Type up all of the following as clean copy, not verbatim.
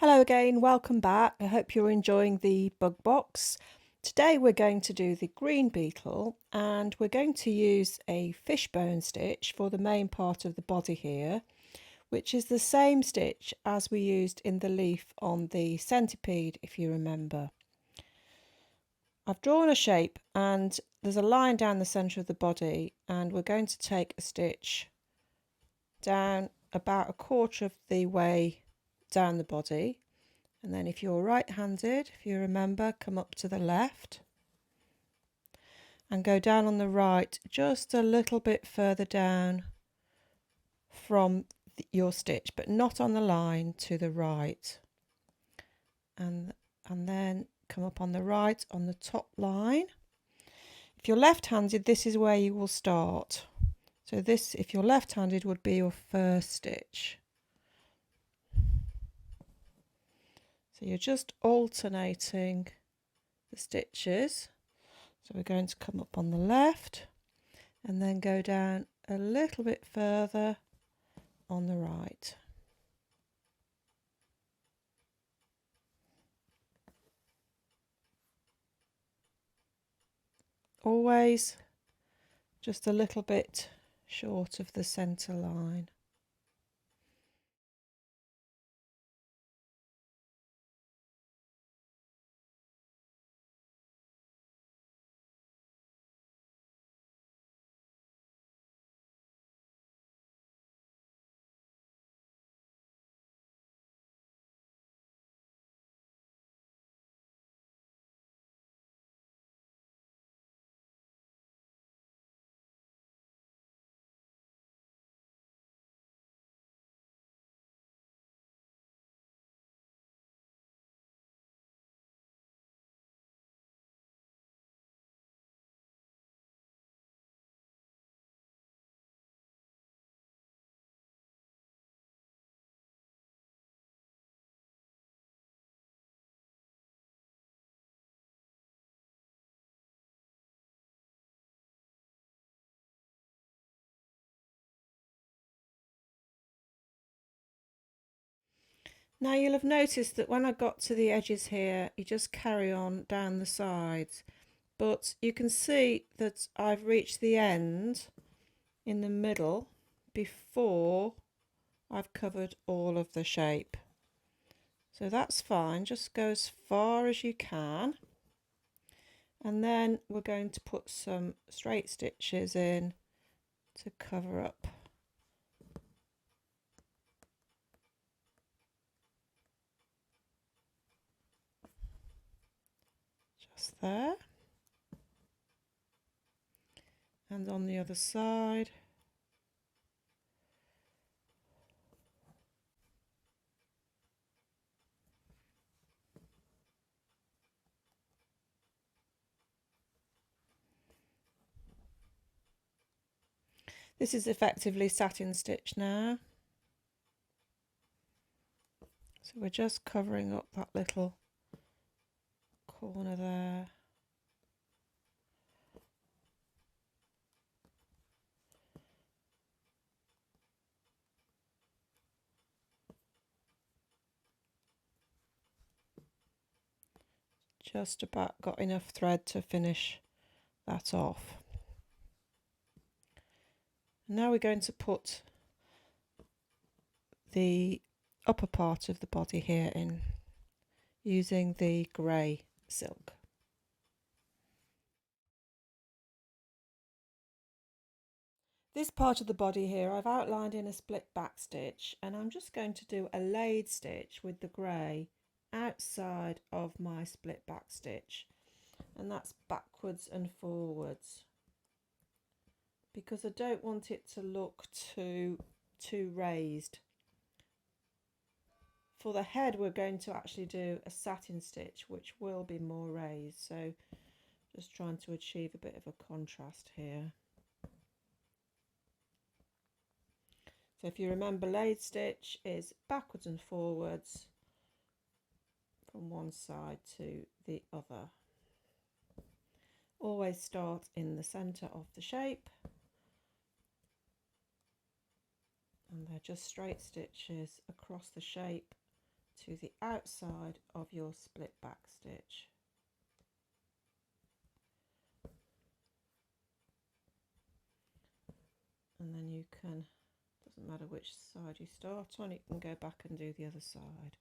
Hello again, welcome back. I hope you're enjoying the bug box. Today we're going to do the Green Beetle and we're going to use a fishbone stitch for the main part of the body here, which is the same stitch as we used in the leaf on the centipede, if you remember. I've drawn a shape and there's a line down the centre of the body, and we're going to take a stitch down about a quarter of the way down the body. And then if you're right-handed, if you remember, come up to the left and go down on the right just a little bit further down from your stitch, but not on the line, to the right. And then come up on the right on the top line. If you're left-handed, this is where you will start. So this, if you're left-handed, would be your first stitch. So you're just alternating the stitches. So we're going to come up on the left and then go down a little bit further on the right. Always just a little bit short of the centre line. Now you'll have noticed that when I got to the edges here, you just carry on down the sides, but you can see that I've reached the end in the middle before I've covered all of the shape. So that's fine, just go as far as you can. And then we're going to put some straight stitches in to cover up just there, and on the other side. This is effectively satin stitch now. So we're just covering up that little corner there. Just about got enough thread to finish that off. Now we're going to put the upper part of the body here in using the grey silk. This part of the body here I've outlined in a split back stitch, and I'm just going to do a laid stitch with the grey outside of my split back stitch, and that's backwards and forwards, because I don't want it to look too raised. For the head we're going to actually do a satin stitch which will be more raised, so just trying to achieve a bit of a contrast here. So if you remember, laid stitch is backwards and forwards from one side to the other. Always start in the centre of the shape, and they're just straight stitches across the shape to the outside of your split back stitch. And then you can, doesn't matter which side you start on, you can go back and do the other side.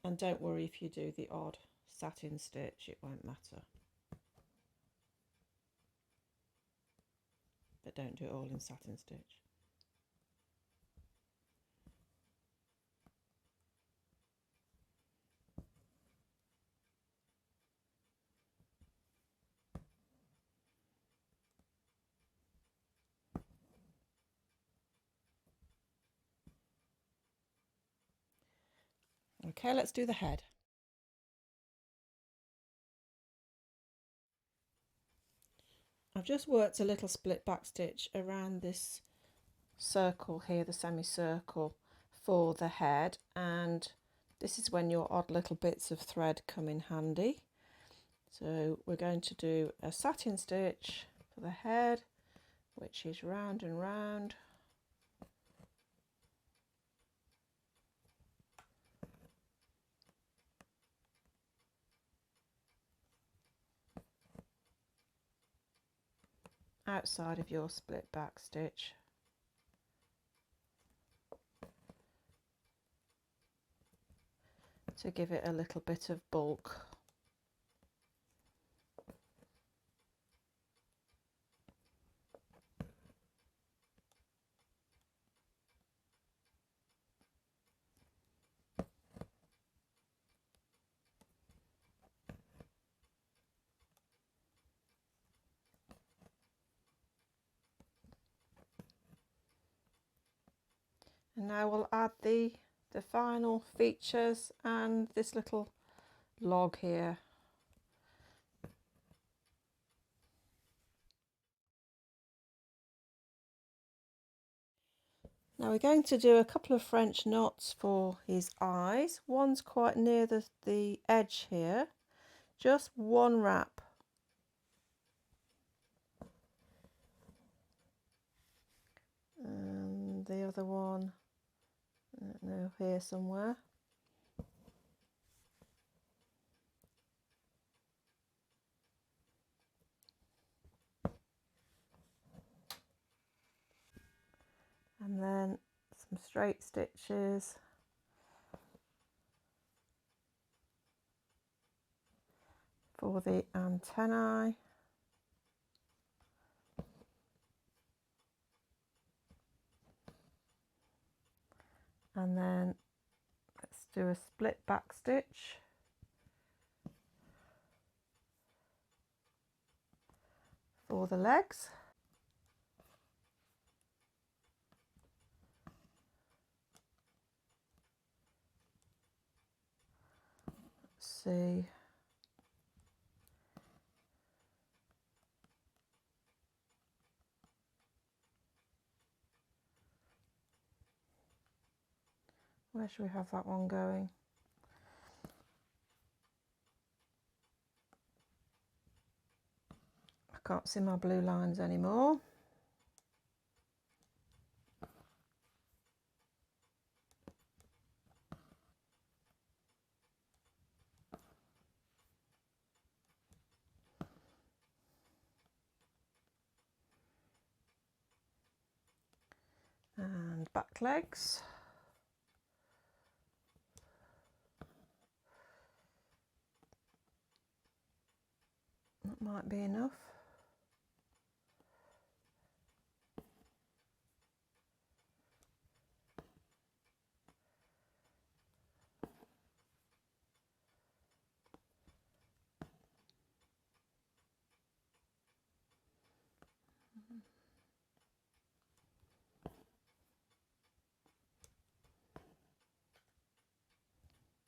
And don't worry if you do the odd satin stitch, it won't matter. But don't do it all in satin stitch. Okay, let's do the head. I've just worked a little split back stitch around this circle here, the semicircle, for the head, and this is when your odd little bits of thread come in handy. So we're going to do a satin stitch for the head, which is round and round. Outside of your split back stitch. To give it a little bit of bulk. And now we'll add the final features and this little log here. Now we're going to do a couple of French knots for his eyes. One's quite near the edge here. Just one wrap. And the other one, I don't know, here somewhere. And then some straight stitches for the antennae. And then let's do a split back stitch for the legs. Let's see. Where should we have that one going? I can't see my blue lines anymore. And back legs. That might be enough.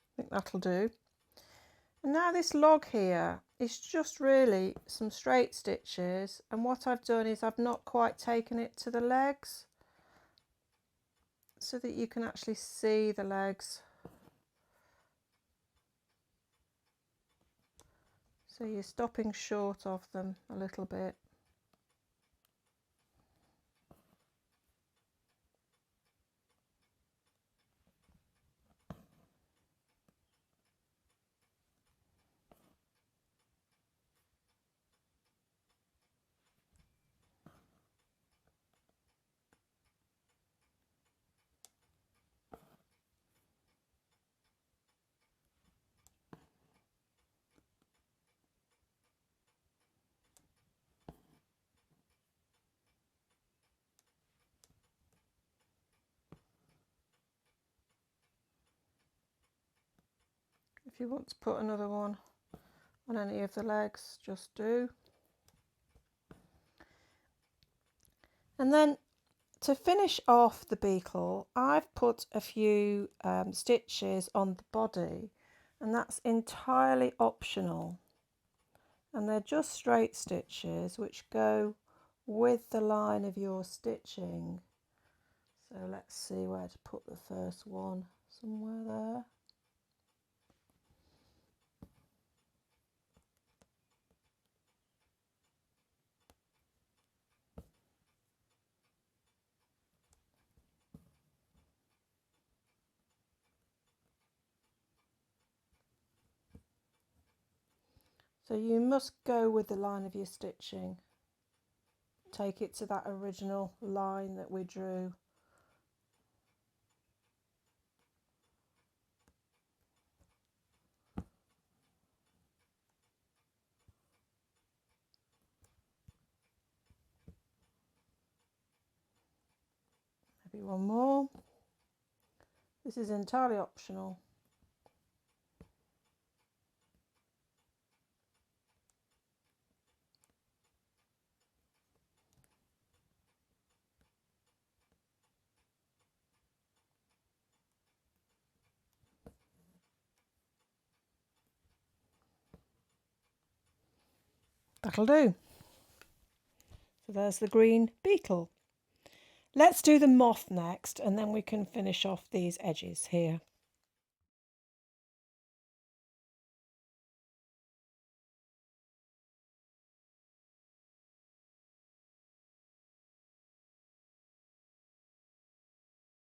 I think that'll do. And now this log here is just really some straight stitches, and what I've done is I've not quite taken it to the legs so that you can actually see the legs. So you're stopping short of them a little bit. If you want to put another one on any of the legs, just do. And then to finish off the beetle, I've put a few stitches on the body, and that's entirely optional. And they're just straight stitches which go with the line of your stitching. So let's see where to put the first one, somewhere there. So you must go with the line of your stitching. Take it to that original line that we drew. Maybe one more. This is entirely optional. That'll do. So there's the green beetle. Let's do the moth next, and then we can finish off these edges here.